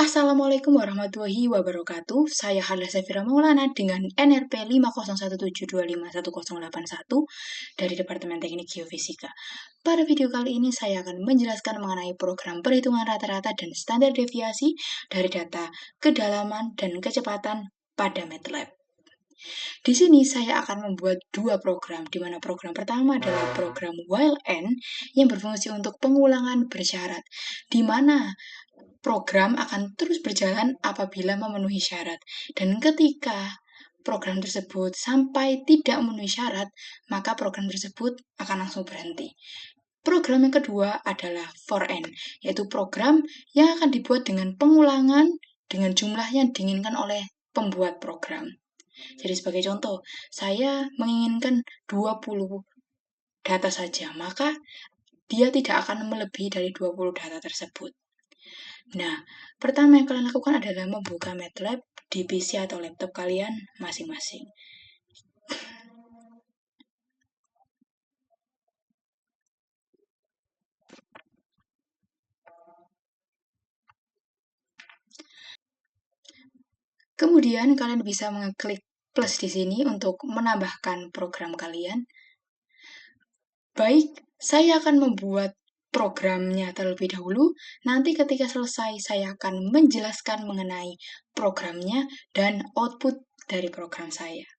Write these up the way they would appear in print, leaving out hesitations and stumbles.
Assalamualaikum warahmatullahi wabarakatuh. Saya Hala Safira Maulana dengan NRP 501725181 dari Departemen Teknik Geofisika. Pada video kali ini saya akan menjelaskan mengenai program perhitungan rata-rata dan standar deviasi dari data kedalaman dan kecepatan pada MATLAB. Di sini saya akan membuat dua program, di mana program pertama adalah program while n yang berfungsi untuk pengulangan bersyarat, di mana program akan terus berjalan apabila memenuhi syarat. Dan ketika program tersebut sampai tidak memenuhi syarat, maka program tersebut akan langsung berhenti. Program yang kedua adalah for n, yaitu program yang akan dibuat dengan pengulangan dengan jumlah yang diinginkan oleh pembuat program. Jadi sebagai contoh, saya menginginkan 20 data saja, maka dia tidak akan melebihi dari 20 data tersebut. Nah, pertama yang kalian lakukan adalah membuka MATLAB di PC atau laptop kalian masing-masing. Kemudian kalian bisa mengeklik plus di sini untuk menambahkan program kalian. Baik, saya akan membuat programnya terlebih dahulu. Nanti ketika selesai, saya akan menjelaskan mengenai programnya dan output dari program saya.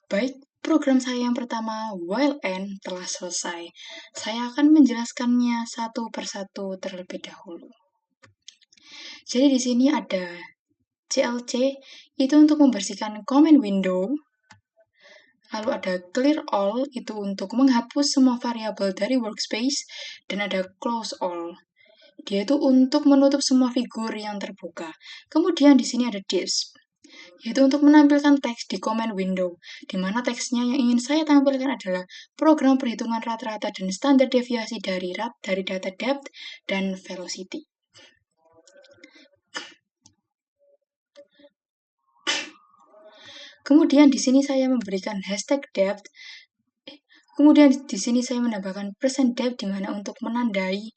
Baik, program saya yang pertama, while n, telah selesai. Saya akan menjelaskannya satu persatu terlebih dahulu. Jadi di sini ada CLC, itu untuk membersihkan comment window. Lalu ada clear all, itu untuk menghapus semua variabel dari workspace. Dan ada close all, dia itu untuk menutup semua figur yang terbuka. Kemudian di sini ada disk, yaitu untuk menampilkan teks di comment window, di mana teksnya yang ingin saya tampilkan adalah program perhitungan rata-rata dan standar deviasi dari data depth dan velocity. Kemudian di sini saya memberikan hashtag depth. Kemudian di sini saya menambahkan percent depth, di mana untuk menandai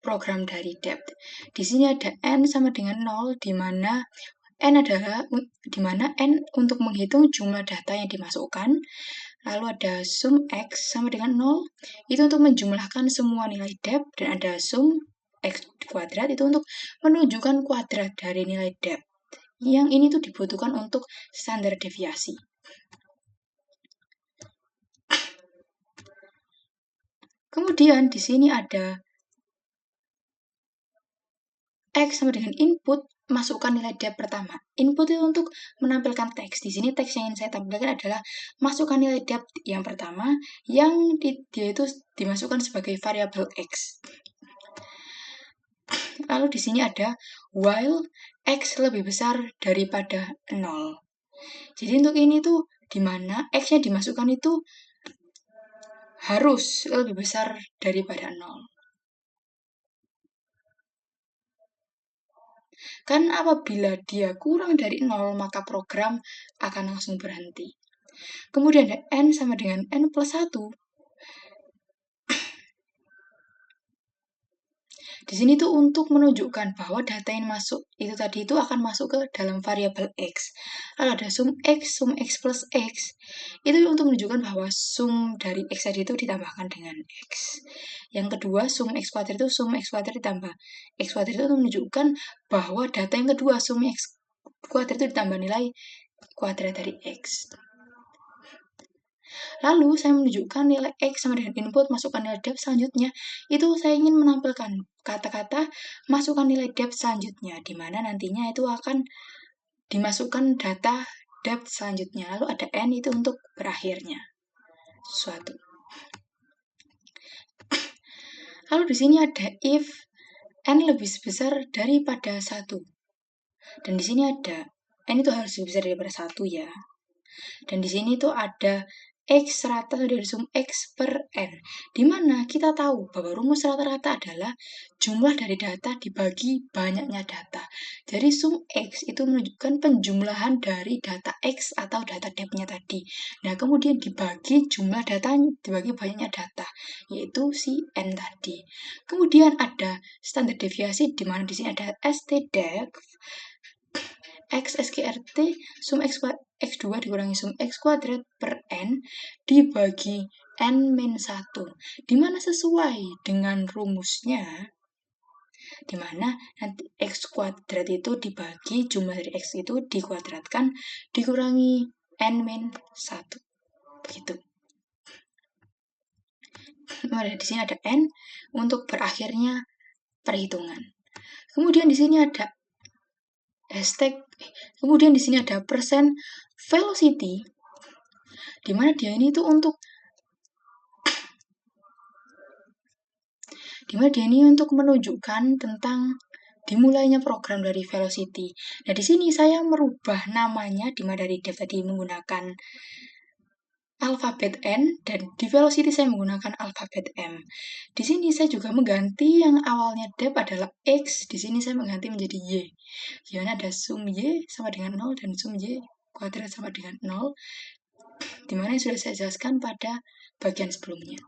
program dari depth. Di sini ada n sama dengan 0, di mana n untuk menghitung jumlah data yang dimasukkan. Lalu ada sum x sama dengan 0, itu untuk menjumlahkan semua nilai depth. Dan ada sum x kuadrat, itu untuk menunjukkan kuadrat dari nilai depth. Yang ini tuh dibutuhkan untuk standar deviasi. Kemudian di sini ada x sama dengan input, masukkan nilai depth pertama. Input itu untuk menampilkan teks. Di sini teks yang ingin saya tampilkan adalah masukkan nilai depth yang pertama, yang dia itu dimasukkan sebagai variabel x. Lalu di sini ada while X lebih besar daripada 0. Jadi untuk ini tuh di mana X-nya dimasukkan itu harus lebih besar daripada 0. Kan apabila dia kurang dari 0, maka program akan langsung berhenti. Kemudian ada N sama dengan N plus 1. Di sini tuh untuk menunjukkan bahwa data yang masuk itu tadi itu akan masuk ke dalam variabel X. Lalu ada sum X plus X. Itu untuk menunjukkan bahwa sum dari X tadi itu ditambahkan dengan X. Yang kedua, sum X kuadrat itu sum X kuadrat ditambah X kuadrat itu untuk menunjukkan bahwa data yang kedua, sum X kuadrat itu ditambah nilai kuadrat dari X. Lalu saya menunjukkan nilai X sama dengan input, masukkan nilai depth selanjutnya. Itu saya ingin menampilkan kata-kata masukkan nilai depth selanjutnya, di mana nantinya itu akan dimasukkan data depth selanjutnya. Lalu ada N itu untuk berakhirnya suatu. Lalu di sini ada if N lebih besar daripada 1. Dan di sini ada N itu harus lebih besar daripada 1 ya. Dan di sini tuh ada X rata dari sum X per N. Dimana kita tahu bahwa rumus rata-rata adalah jumlah dari data dibagi banyaknya data. Jadi sum X itu menunjukkan penjumlahan dari data X atau data depth-nya tadi. Nah, kemudian dibagi jumlah data dibagi banyaknya data, yaitu si N tadi. Kemudian ada standar deviasi di mana di sini ada STDEV X SQRT sum X2 dikurangi sum X kuadrat per N dibagi N-1, dimana sesuai dengan rumusnya, dimana nanti X kuadrat itu dibagi jumlah dari X itu dikuadratkan dikurangi N-1, begitu. Nah, di sini ada N untuk berakhirnya perhitungan. Kemudian di sini ada hashtag, kemudian di sini ada persen velocity, di mana dia ini itu untuk menunjukkan tentang dimulainya program dari velocity. Nah, di sini saya merubah namanya, di mana dari dev tadi menggunakan alfabet N, dan di velocity saya menggunakan alfabet M. Di sini saya juga mengganti yang awalnya dev adalah X, di sini saya mengganti menjadi Y. Di mana ada sum Y sama dengan 0 dan sum Y kuadrat sama dengan 0, di mana yang sudah saya jelaskan pada bagian sebelumnya.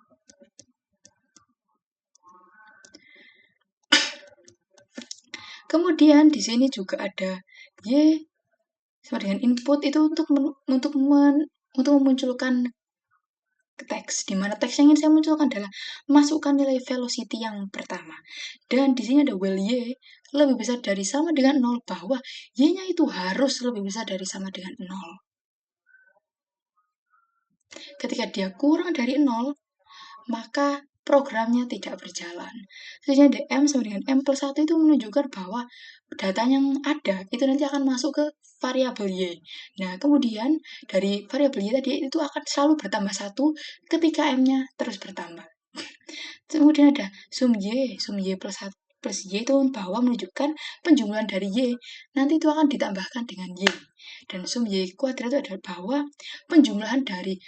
Kemudian di sini juga ada Y sama dengan input itu untuk memunculkan teks, di mana teks yang ingin saya munculkan adalah masukkan nilai velocity yang pertama. Dan di sini ada while Y lebih besar dari sama dengan 0, bahwa Y-nya itu harus lebih besar dari sama dengan 0. Ketika dia kurang dari 0, maka programnya tidak berjalan. Selanjutnya DM sama dengan M plus 1 itu menunjukkan bahwa data yang ada itu nanti akan masuk ke variabel Y. Nah, kemudian dari variabel Y tadi itu akan selalu bertambah 1 ketika M-nya terus bertambah. Kemudian ada sum Y plus 1 plus Y itu bahwa menunjukkan penjumlahan dari Y nanti itu akan ditambahkan dengan Y. Dan sum Y kuadrat itu adalah bahwa penjumlahan dari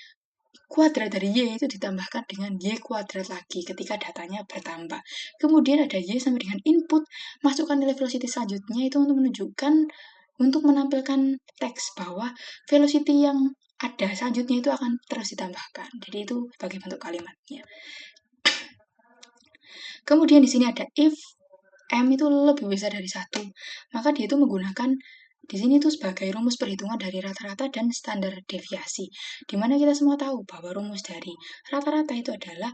kuadrat dari Y itu ditambahkan dengan Y kuadrat lagi ketika datanya bertambah. Kemudian ada Y sama dengan input, masukkan nilai velocity selanjutnya itu untuk menunjukkan, untuk menampilkan teks bahwa velocity yang ada selanjutnya itu akan terus ditambahkan. Jadi itu sebagai bentuk kalimatnya. Kemudian di sini ada if M itu lebih besar dari 1, maka dia itu menggunakan di sini tuh sebagai rumus perhitungan dari rata-rata dan standar deviasi, di mana kita semua tahu bahwa rumus dari rata-rata itu adalah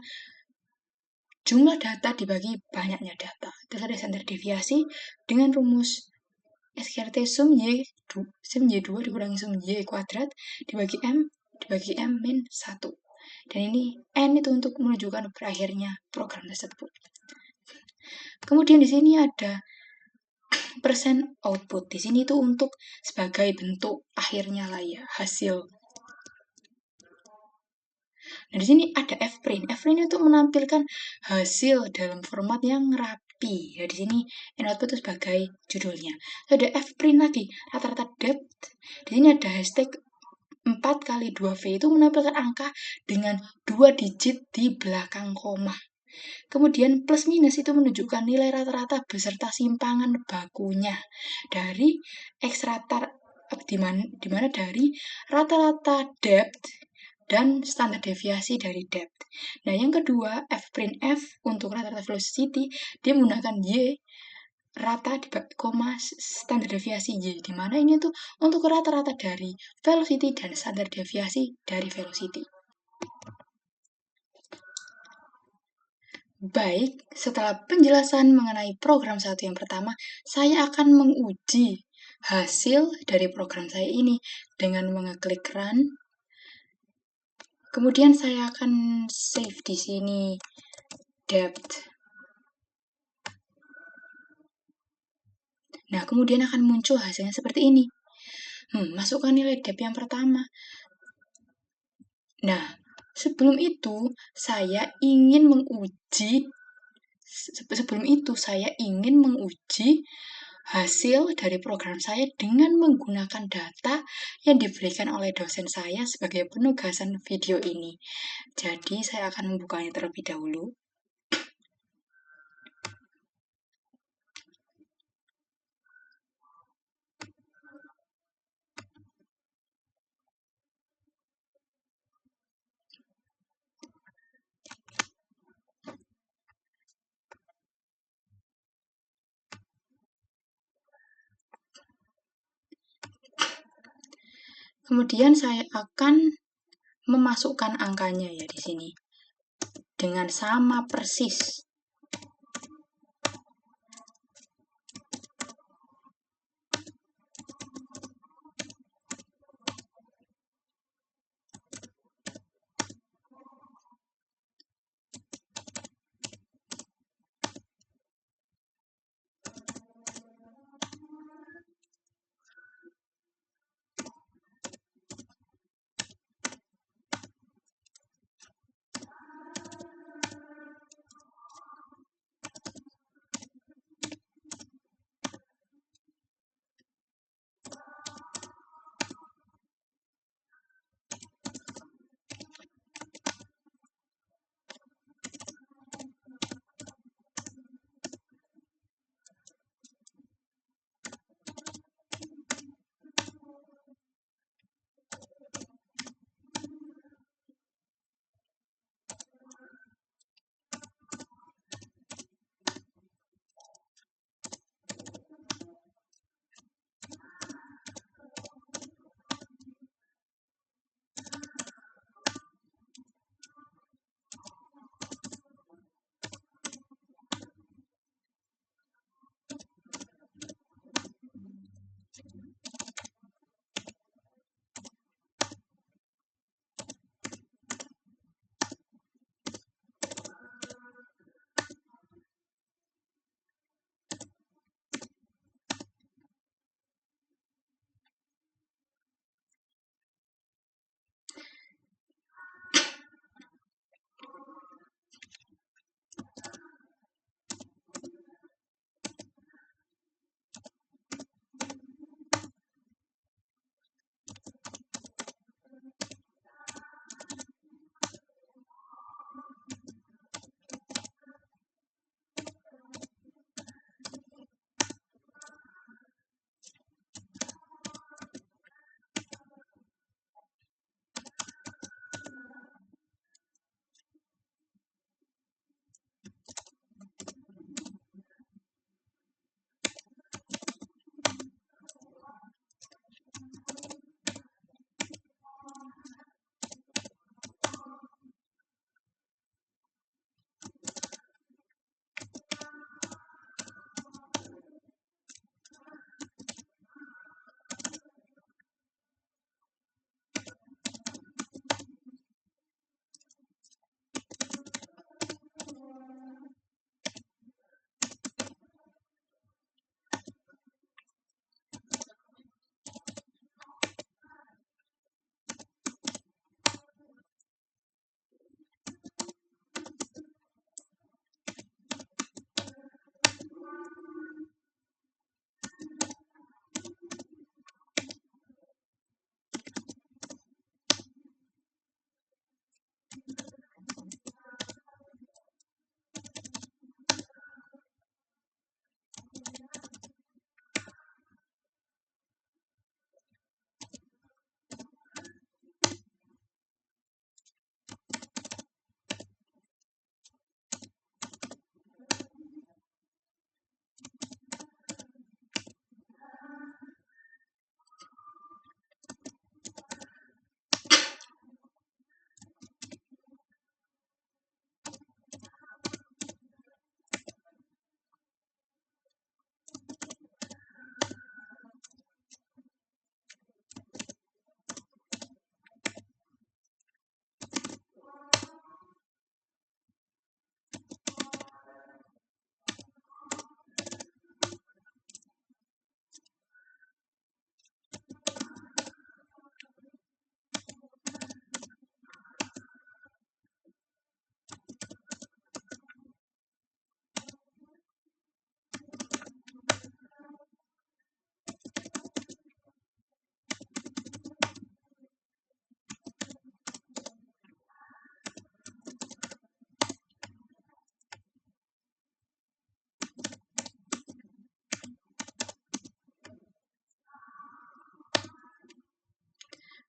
jumlah data dibagi banyaknya data. Terus ada standar deviasi dengan rumus SQRT sum Y2 dikurangi sum Y kuadrat dibagi M min 1. Dan ini N itu untuk menunjukkan berakhirnya program tersebut. Kemudian di sini ada persen output. Di sini itu untuk sebagai bentuk akhirnya lah ya, hasil. Nah, di sini ada fprint. Fprint itu menampilkan hasil dalam format yang P. Ya, di sini input itu sebagai judulnya. Ada Fprint lagi, rata-rata depth. Di sini ada hashtag 4 kali 2V itu menampilkan angka dengan 2 digit di belakang koma. Kemudian plus minus itu menunjukkan nilai rata-rata beserta simpangan bakunya dari X rata di mana dari rata-rata depth dan standar deviasi dari depth. Nah, yang kedua, Fprint F untuk rata-rata velocity, dia menggunakan Y rata di koma standar deviasi Y, di mana ini tuh untuk rata-rata dari velocity dan standar deviasi dari velocity. Baik, setelah penjelasan mengenai program 1 yang pertama, saya akan menguji hasil dari program saya ini dengan mengeklik run. Kemudian saya akan save di sini depth. Nah, kemudian akan muncul hasilnya seperti ini. Masukkan nilai depth yang pertama. Nah, sebelum itu saya ingin menguji hasil dari program saya dengan menggunakan data yang diberikan oleh dosen saya sebagai penugasan video ini. Jadi, saya akan membukanya terlebih dahulu. Kemudian saya akan memasukkan angkanya ya di sini dengan sama persis.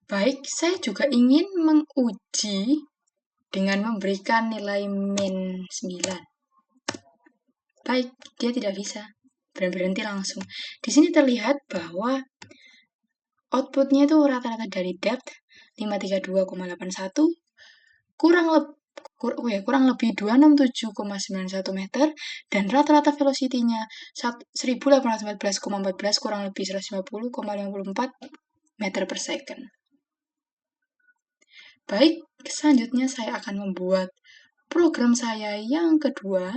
Baik, saya juga ingin menguji dengan memberikan nilai min 9. Baik, dia tidak bisa. Berhenti langsung. Di sini terlihat bahwa outputnya itu rata-rata dari depth 532,81 kurang lebih 267,91 meter dan rata-rata velocity-nya 1814,14 kurang lebih 150,54 meter per second. Baik, selanjutnya saya akan membuat program saya yang kedua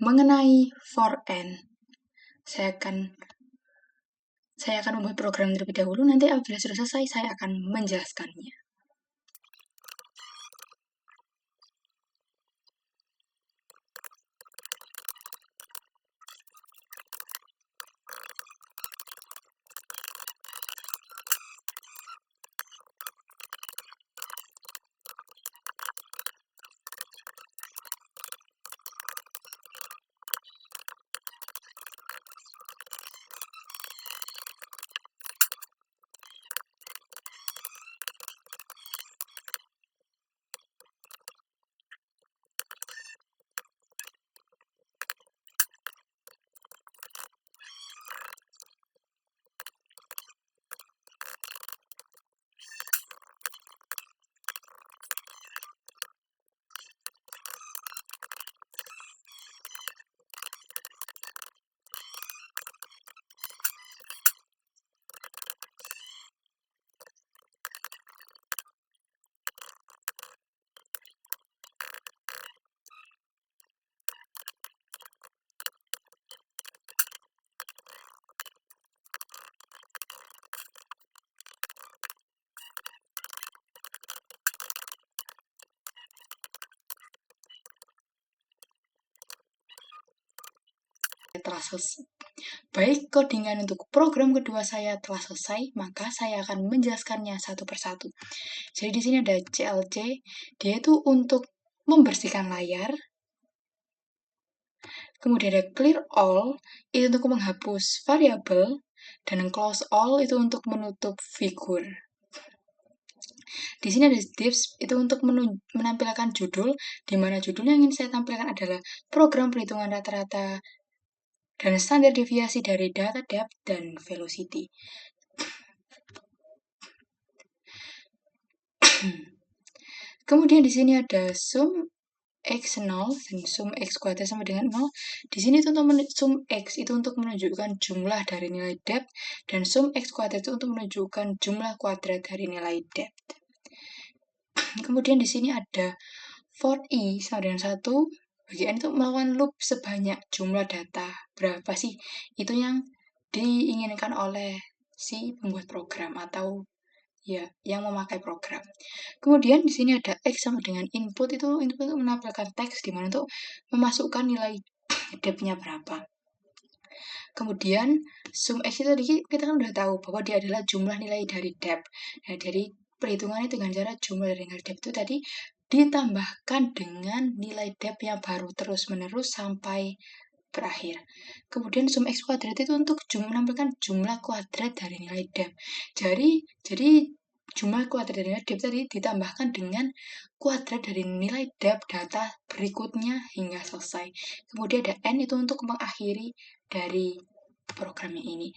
mengenai for n. Saya akan membuat program terlebih dahulu, nanti apabila sudah selesai saya akan menjelaskannya. Telah selesai. Baik, codingan untuk program kedua saya telah selesai, maka saya akan menjelaskannya satu persatu. Jadi di sini ada CLC, dia itu untuk membersihkan layar. Kemudian ada clear all, itu untuk menghapus variabel, dan close all itu untuk menutup figur. Di sini ada divs, itu untuk menampilkan judul, di mana judul yang ingin saya tampilkan adalah program perhitungan rata-rata dan standar deviasi dari data depth dan velocity. Kemudian di sini ada sum x 0 dan sum x kuadrat sama dengan 0. Di sini itu untuk sum x itu untuk menunjukkan jumlah dari nilai depth dan sum x kuadrat itu untuk menunjukkan jumlah kuadrat dari nilai depth. Kemudian di sini ada for i sama dengan 1, bagian itu melakukan loop sebanyak jumlah data. Berapa sih? Itu yang diinginkan oleh si pembuat program atau ya yang memakai program. Kemudian di sini ada x sama dengan input, itu untuk menampilkan teks di mana untuk memasukkan nilai depth-nya berapa. Kemudian sum x itu tadi kita kan udah tahu bahwa dia adalah jumlah nilai dari depth. Nah, dari perhitungannya dengan cara jumlah dari nilai depth itu tadi ditambahkan dengan nilai depth yang baru terus-menerus sampai berakhir. Kemudian sum x kuadrat itu untuk menampilkan jumlah kuadrat dari nilai depth. Jadi jumlah kuadrat dari nilai depth tadi ditambahkan dengan kuadrat dari nilai depth data berikutnya hingga selesai. Kemudian ada n itu untuk mengakhiri dari programnya ini.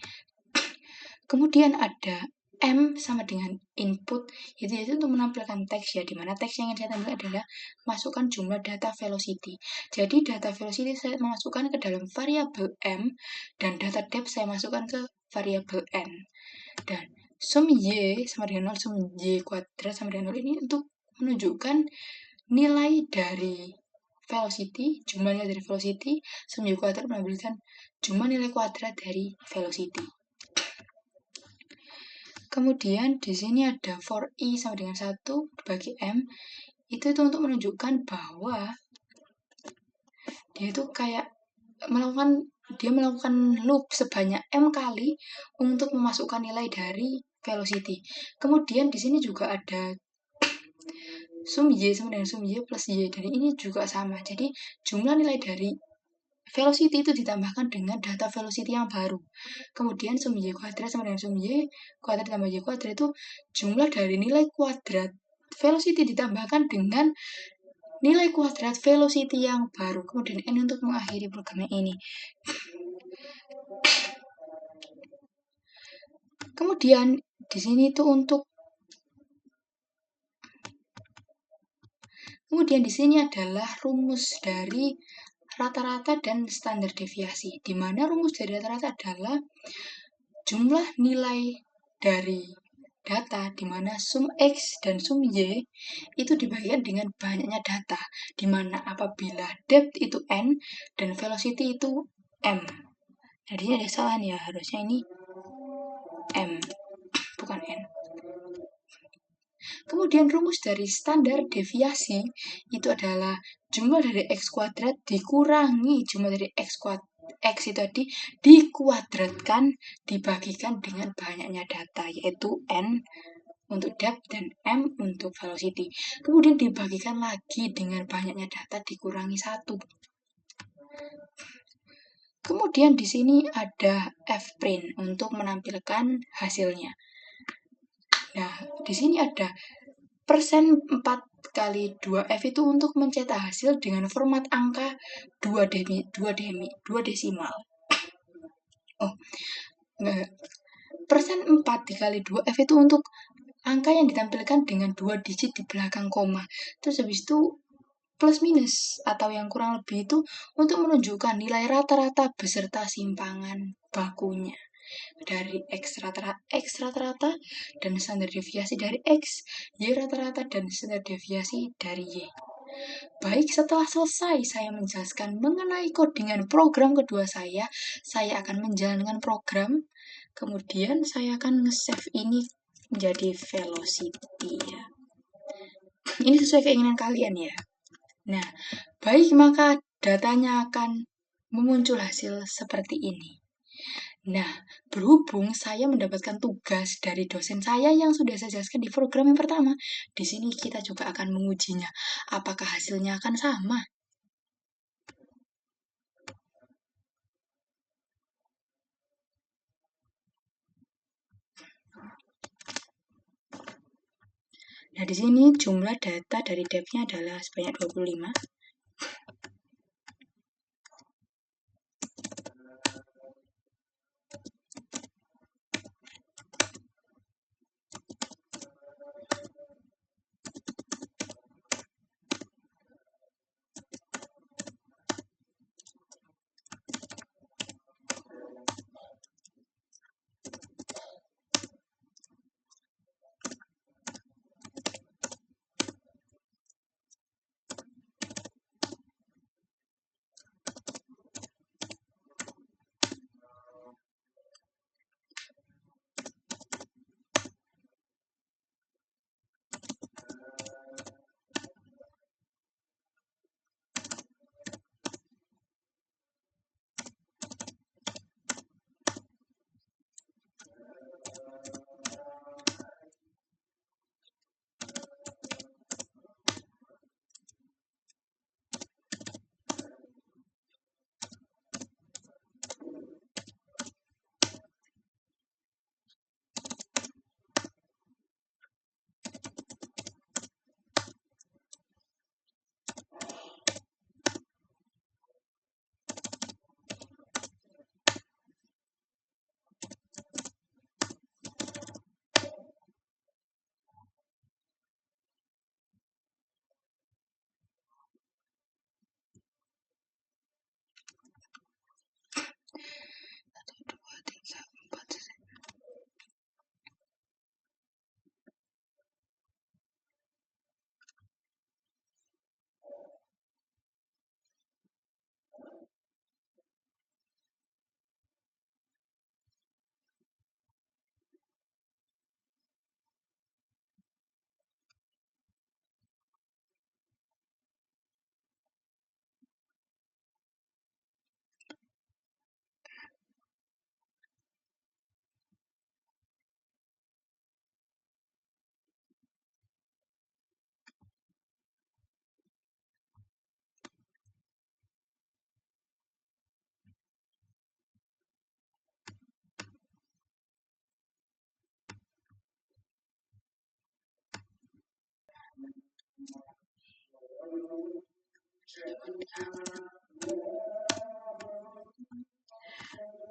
Kemudian ada M sama dengan input, itu untuk menampilkan teks ya, dimana teks yang ingin saya tampilkan adalah masukkan jumlah data velocity. Jadi data velocity saya masukkan ke dalam variabel M, dan data depth saya masukkan ke variabel N. Dan sum Y sama dengan 0, sum Y kuadrat sama dengan 0 ini untuk menunjukkan nilai dari velocity, jumlah nilai dari velocity, sum Y kuadrat menampilkan jumlah nilai kuadrat dari velocity. Kemudian di sini ada for i sama dengan 1 dibagi m, itu untuk menunjukkan bahwa dia itu kayak melakukan loop sebanyak m kali untuk memasukkan nilai dari velocity. Kemudian di sini juga ada sum y sama dengan sum y plus y, dan ini juga sama. Jadi jumlah nilai dari velocity itu ditambahkan dengan data velocity yang baru. Kemudian sum Y kuadrat sama dengan sum Y kuadrat tambah Y kuadrat itu jumlah dari nilai kuadrat velocity ditambahkan dengan nilai kuadrat velocity yang baru. Kemudian N untuk mengakhiri programnya ini. Kemudian di sini itu Kemudian di sini adalah rumus dari rata-rata dan standar deviasi, di mana rumus dari rata-rata adalah jumlah nilai dari data, di mana sum X dan sum Y itu dibagikan dengan banyaknya data, di mana apabila depth itu N dan velocity itu M. Jadi ada kesalahan ya, harusnya ini M, bukan N. Kemudian rumus dari standar deviasi itu adalah jumlah dari X kuadrat dikurangi jumlah dari X itu tadi dikuadratkan dibagikan dengan banyaknya data, yaitu N untuk depth dan M untuk velocity. Kemudian dibagikan lagi dengan banyaknya data dikurangi 1. Kemudian di sini ada fprint untuk menampilkan hasilnya. Nah, di sini ada persen 4 kali 2F itu untuk mencetak hasil dengan format angka 2 desimal. Persen 4 dikali 2F itu untuk angka yang ditampilkan dengan 2 digit di belakang koma. Terus habis itu plus minus atau yang kurang lebih itu untuk menunjukkan nilai rata-rata beserta simpangan bakunya dari X rata-rata dan standar deviasi dari X, Y rata-rata dan standar deviasi dari Y. Baik, setelah selesai saya menjelaskan mengenai codingan program kedua saya akan menjalankan program, kemudian saya akan nge-save ini menjadi velocity ya. Ini sesuai keinginan kalian ya. Nah, baik, maka datanya akan memuncul hasil seperti ini. Nah, berhubung saya mendapatkan tugas dari dosen saya yang sudah saya jelaskan di program yang pertama, di sini kita juga akan mengujinya. Apakah hasilnya akan sama? Nah, di sini jumlah data dari depth-nya adalah sebanyak 25.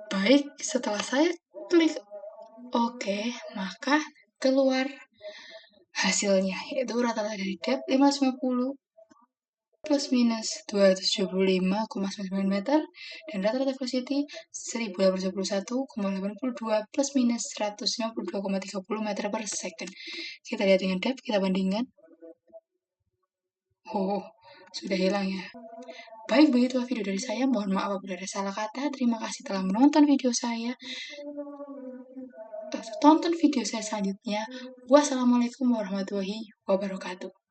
Baik, setelah saya klik OK, maka keluar hasilnya, yaitu rata-rata dari depth 550 plus minus 275,9 meter dan rata-rata velocity 1821,82 plus minus 152,30 meter per second. Kita lihat dengan depth, kita bandingkan. Oh, sudah hilang ya. Baik, begitulah video dari saya. Mohon maaf apabila ada salah kata. Terima kasih telah menonton video saya. Tonton video saya selanjutnya. Wassalamualaikum warahmatullahi wabarakatuh.